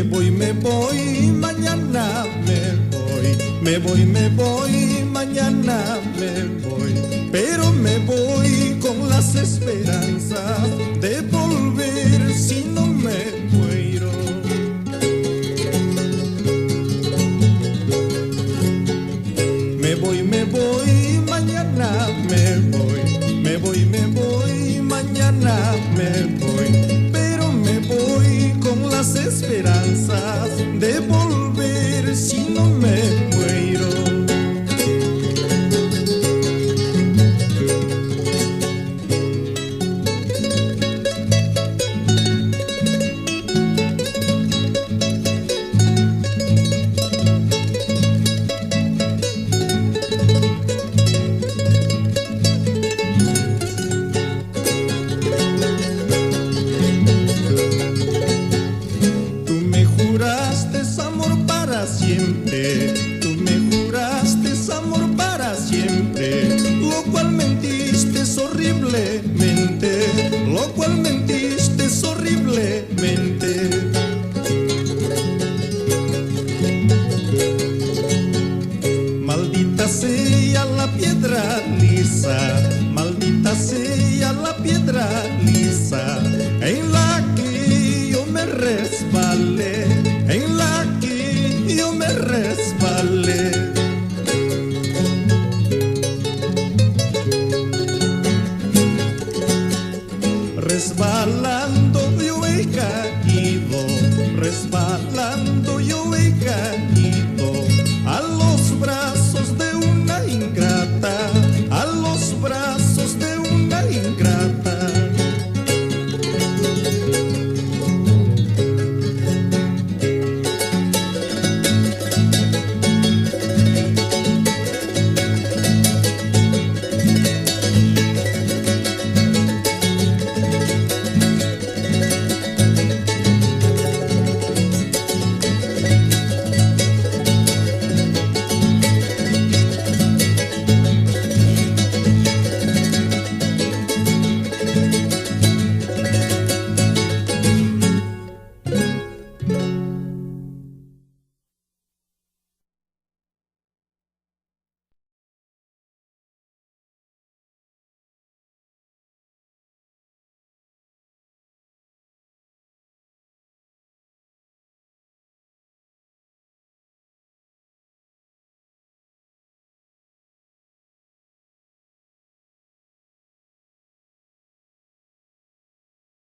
me voy, mañana me voy, mañana me voy, pero me voy con las esperanzas de volver si no me muero. Me voy, mañana me voy, me voy, mañana me voy, pero me voy con las esperanzas de volver si no me muero. Tú me juraste amor para siempre, lo cual mentiste horriblemente, lo cual mentiste horriblemente. Maldita sea la piedra lisa, maldita sea la piedra lisa, en la que yo me resbalé.